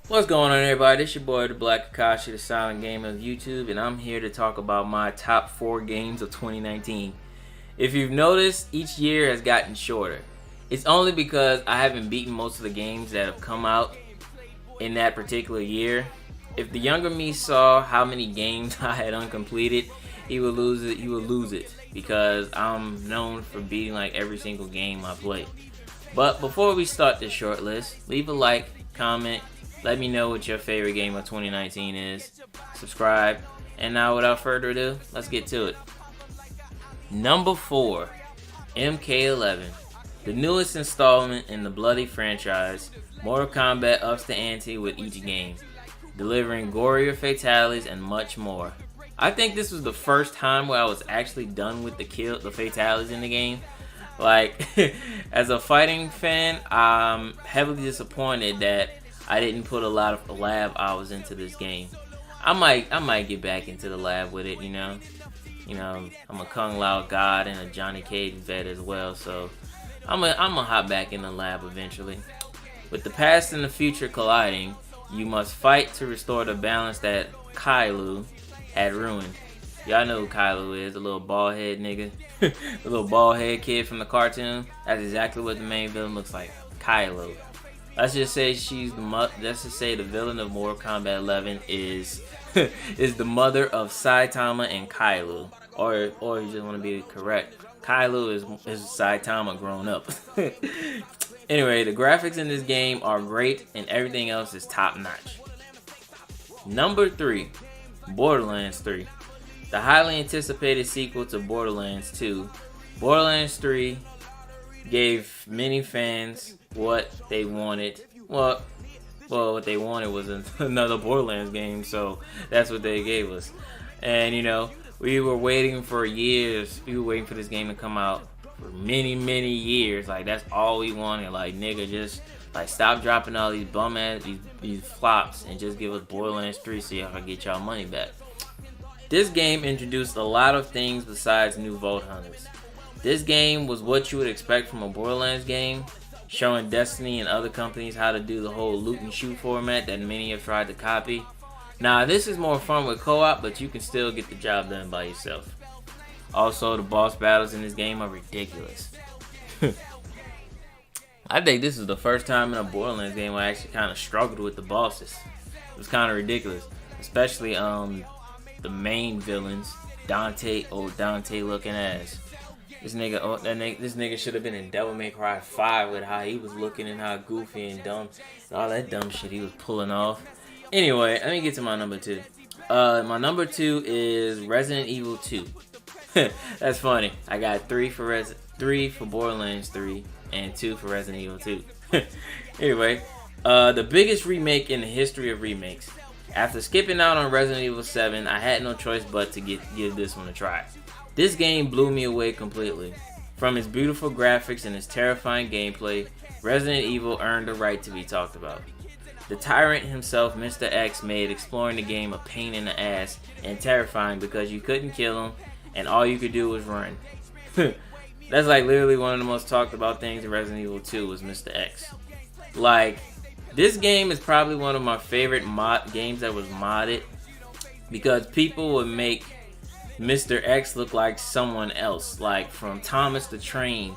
What's going on, everybody? This your boy, the Black Akashi, the Silent Gamer of YouTube, and I'm here to talk about my top 4 games of 2019. If you've noticed, each year has gotten shorter. It's only because I haven't beaten most of the games that have come out in that particular year. If the younger me saw how many games I had uncompleted, he would lose it. He would lose it because I'm known for beating like every single game I play. But before we start this short list, leave a like, comment. Let me know what your favorite game of 2019 is. Subscribe. And now without further ado, let's get to it. Number 4. MK11. The newest installment in the bloody franchise. Mortal Kombat ups the ante with each game, delivering gorier fatalities and much more. I think this was the first time where I was actually done with the fatalities in the game. Like, as a fighting fan, I'm heavily disappointed that I didn't put a lot of lab hours into this game. I might get back into the lab with it, you know. I'm a Kung Lao god and a Johnny Cage vet as well, so I'm gonna hop back in the lab eventually. With the past and the future colliding, you must fight to restore the balance that Kailu had ruined. Y'all know who Kailu is, a little bald head nigga, the little bald head kid from the cartoon. That's exactly what the main villain looks like, Kailu. Let's just say the villain of Mortal Kombat 11 is is the mother of Saitama and Kailu, or you just want to be correct, Kailu is Saitama grown up. Anyway, the graphics in this game are great and everything else is top notch. Number 3, Borderlands 3, the highly anticipated sequel to Borderlands 2. Borderlands 3 gave many fans what they wanted. Well, what they wanted was another Borderlands game, so that's what they gave us. And we were waiting for years. We were waiting for this game to come out for many years. Like, that's all we wanted. Like, nigga, just like stop dropping all these bum ass these flops and just give us Borderlands 3 so y'all can get y'all money back. This game introduced a lot of things besides new Vault Hunters. This game was what you would expect from a Borderlands game, showing Destiny and other companies how to do the whole loot and shoot format that many have tried to copy. Now, this is more fun with co-op, but you can still get the job done by yourself. Also, the boss battles in this game are ridiculous. I think this is the first time in a Borderlands game where I actually kind of struggled with the bosses. It was kind of ridiculous, especially the main villains, Dante looking ass. This nigga should have been in Devil May Cry 5 with how he was looking and how goofy and dumb and all that dumb shit he was pulling off. Anyway, let me get to my number 2. My number 2 is Resident Evil 2. That's funny. I got 3 for Borderlands 3 and 2 for Resident Evil 2. Anyway, the biggest remake in the history of remakes. After skipping out on Resident Evil 7, I had no choice but to give this one a try. This game blew me away completely. From its beautiful graphics and its terrifying gameplay, Resident Evil earned the right to be talked about. The tyrant himself, Mr. X, made exploring the game a pain in the ass and terrifying because you couldn't kill him and all you could do was run. That's like literally one of the most talked about things in Resident Evil 2 was Mr. X. Like, this game is probably one of my favorite games that was modded because people would make Mr. X look like someone else, like from Thomas the Train,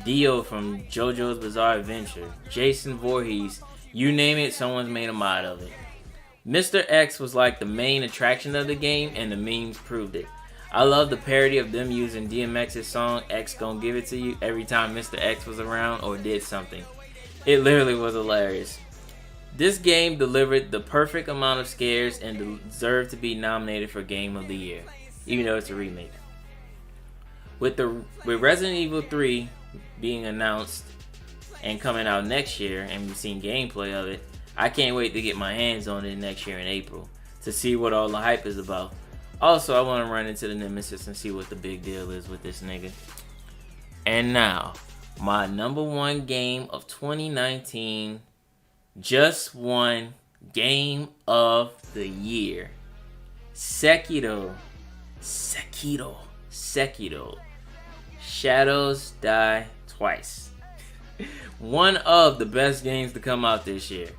Dio from JoJo's Bizarre Adventure, Jason Voorhees, you name it, someone's made a mod of it. Mr. X was like the main attraction of the game, and the memes proved it. I love the parody of them using DMX's song X Gon' Give It To You every time Mr. X was around or did something. It literally was hilarious. This game delivered the perfect amount of scares and deserved to be nominated for Game of the Year, even though it's a remake. With Resident Evil 3 being announced and coming out next year, and we've seen gameplay of it, I can't wait to get my hands on it next year in April to see what all the hype is about. Also, I want to run into the Nemesis and see what the big deal is with this nigga. And now, my number 1 game of 2019, just won Game of the Year. Sekiro. Shadows Die Twice. One of the best games to come out this year.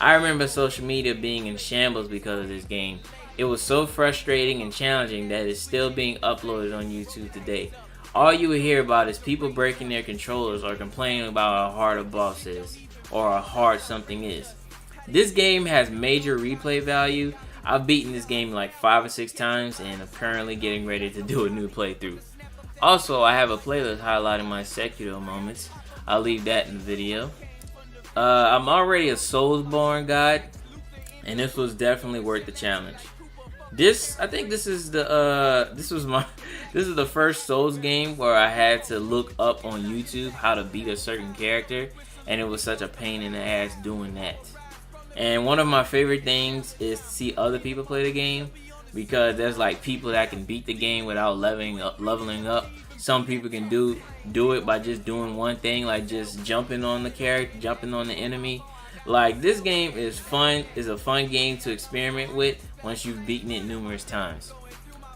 I remember social media being in shambles because of this game. It was so frustrating and challenging that it's still being uploaded on YouTube today. All you will hear about is people breaking their controllers or complaining about how hard a boss is or how hard something is. This game has major replay value. I've beaten this game like 5 or 6 times and I'm currently getting ready to do a new playthrough. Also, I have a playlist highlighting my Sekiro moments. I'll leave that in the video. I'm already a Soulsborne god, and this was definitely worth the challenge. I think this is the first Souls game where I had to look up on YouTube how to beat a certain character, and it was such a pain in the ass doing that. And one of my favorite things is to see other people play the game, because there's like people that can beat the game without leveling up. Some people can do it by just doing one thing, like just jumping on the character, jumping on the enemy. Like, this game is fun. It's a fun game to experiment with once you've beaten it numerous times.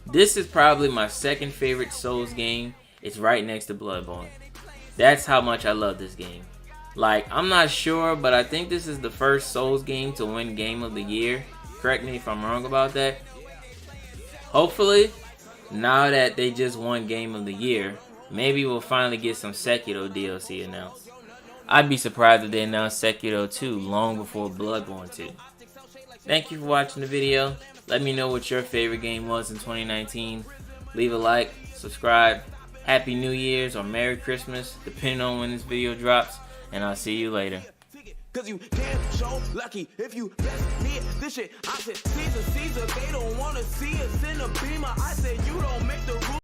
This is probably my second favorite Souls game. It's right next to Bloodborne. That's how much I love this game. Like, I'm not sure, but I think this is the first Souls game to win Game of the Year. Correct me if I'm wrong about that. Hopefully, now that they just won Game of the Year, maybe we'll finally get some Sekiro DLC announced. I'd be surprised if they announced Sekiro 2 long before Bloodborne 2. Thank you for watching the video. Let me know what your favorite game was in 2019. Leave a like, subscribe, Happy New Year's or Merry Christmas, depending on when this video drops, and I'll see you later. Cause you damn so lucky if you best me this shit. I said Caesar, they don't wanna see us in a beamer. I said you don't make the rules.